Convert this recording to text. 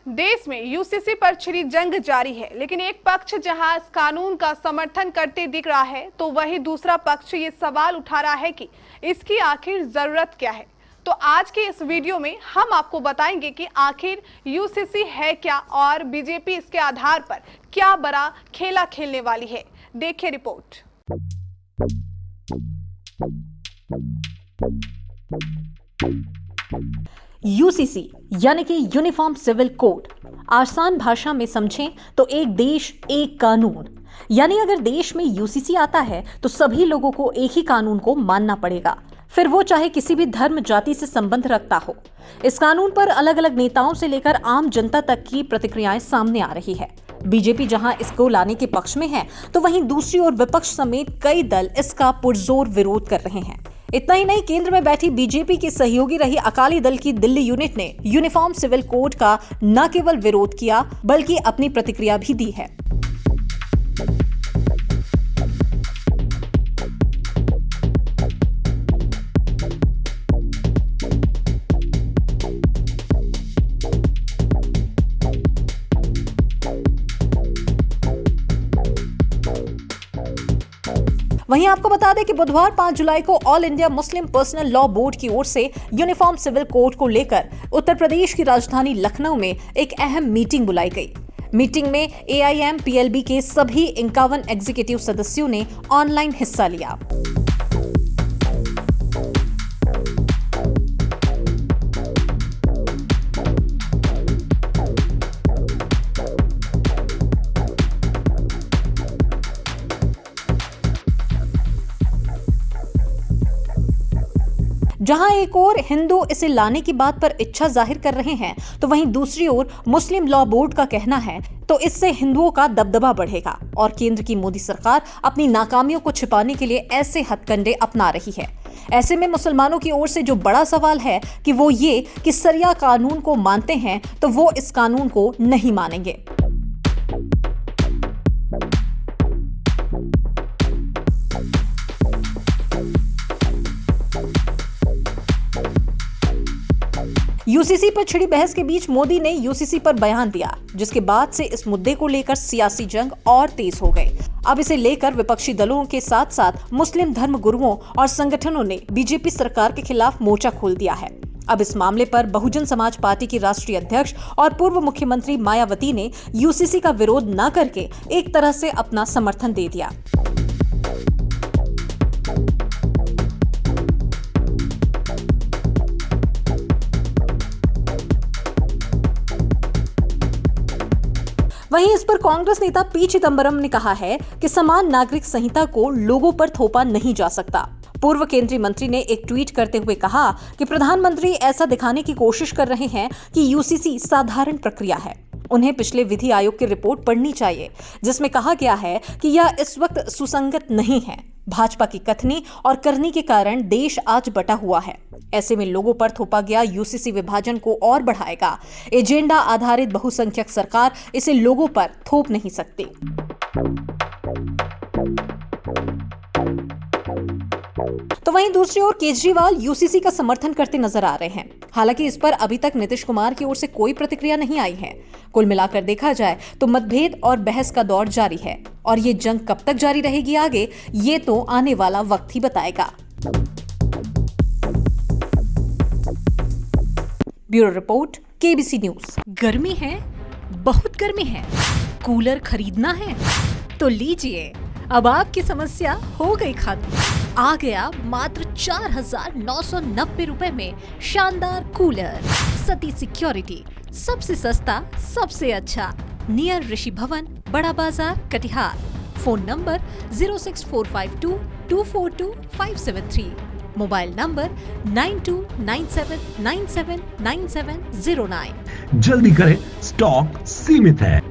देश में यूसीसी पर छिड़ी जंग जारी है, लेकिन एक पक्ष जहां इस कानून का समर्थन करते दिख रहा है, तो वहीं दूसरा पक्ष ये सवाल उठा रहा है कि इसकी आखिर जरूरत क्या है। तो आज के इस वीडियो में हम आपको बताएंगे कि आखिर यूसीसी है क्या और बीजेपी इसके आधार पर क्या बड़ा खेला खेलने वाली है। देखिए रिपोर्ट। यूसीसी यानी कि यूनिफॉर्म सिविल कोड, आसान भाषा में समझें तो एक देश एक कानून। यानी अगर देश में यूसीसी आता है तो सभी लोगों को एक ही कानून को मानना पड़ेगा, फिर वो चाहे किसी भी धर्म जाति से संबंध रखता हो। इस कानून पर अलग अलग नेताओं से लेकर आम जनता तक की प्रतिक्रियाएं सामने आ रही है। बीजेपी जहां इसको लाने के पक्ष में है, तो वहीं दूसरी ओर विपक्ष समेत कई दल इसका पुरजोर विरोध कर रहे हैं। इतना ही नहीं, केंद्र में बैठी बीजेपी की सहयोगी रही अकाली दल की दिल्ली यूनिट ने यूनिफॉर्म सिविल कोड का न केवल विरोध किया बल्कि अपनी प्रतिक्रिया भी दी है। वहीं आपको बता दें कि बुधवार 5 जुलाई को all India Muslim personal law board की ओर से यूनिफॉर्म सिविल कोड को लेकर उत्तर प्रदेश की राजधानी लखनऊ में एक अहम मीटिंग बुलाई गई। मीटिंग में AIMPLB के सभी 51 एग्जीक्यूटिव सदस्यों ने ऑनलाइन हिस्सा लिया। जहां एक ओर हिंदू इसे लाने की बात पर इच्छा जाहिर कर रहे हैं, तो वहीं दूसरी ओर मुस्लिम लॉ बोर्ड का कहना है तो इससे हिंदुओं का दबदबा बढ़ेगा और केंद्र की मोदी सरकार अपनी नाकामियों को छिपाने के लिए ऐसे हथकंडे अपना रही है। ऐसे में मुसलमानों की ओर से जो बड़ा सवाल है कि वो ये कि सरिया कानून को मानते हैं तो वो इस कानून को नहीं मानेंगे। यूसीसी पर छिड़ी बहस के बीच मोदी ने यूसीसी पर बयान दिया, जिसके बाद से इस मुद्दे को लेकर सियासी जंग और तेज हो गई। अब इसे लेकर विपक्षी दलों के साथ साथ मुस्लिम धर्म गुरुओं और संगठनों ने बीजेपी सरकार के खिलाफ मोर्चा खोल दिया है। अब इस मामले पर बहुजन समाज पार्टी की राष्ट्रीय अध्यक्ष और पूर्व मुख्यमंत्री मायावती ने यूसीसी का विरोध न करके एक तरह से अपना समर्थन दे दिया। वहीं इस पर कांग्रेस नेता पी चिदंबरम ने कहा है कि समान नागरिक संहिता को लोगों पर थोपा नहीं जा सकता। पूर्व केंद्रीय मंत्री ने एक ट्वीट करते हुए कहा कि प्रधानमंत्री ऐसा दिखाने की कोशिश कर रहे हैं कि यूसीसी साधारण प्रक्रिया है। उन्हें पिछले विधि आयोग की रिपोर्ट पढ़नी चाहिए, जिसमें कहा गया है कि यह इस वक्त सुसंगत नहीं है। भाजपा की कथनी और करनी के कारण देश आज बटा हुआ है। ऐसे में लोगों पर थोपा गया यूसीसी विभाजन को और बढ़ाएगा। एजेंडा आधारित बहुसंख्यक सरकार इसे लोगों पर थोप नहीं सकती। तो वहीं दूसरी ओर केजरीवाल यूसीसी का समर्थन करते नजर आ रहे हैं। हालांकि इस पर अभी तक नीतीश कुमार की ओर से कोई प्रतिक्रिया नहीं आई है। कुल मिलाकर देखा जाए तो मतभेद और बहस का दौर जारी है और ये जंग कब तक जारी रहेगी आगे, ये तो आने वाला वक्त ही बताएगा। Bureau report, KBC news. गर्मी है, बहुत गर्मी है, कूलर खरीदना है तो लीजिए, अब आपकी समस्या हो गई खत्म। आ गया मात्र 4,990 रुपए में शानदार कूलर। सती सिक्योरिटी, सबसे सस्ता, सबसे अच्छा। नियर ऋषि भवन, बड़ा बाजार, Katihar. Phone number 06452242573। Mobile number 9297979709। जल्दी करें, स्टॉक सीमित है।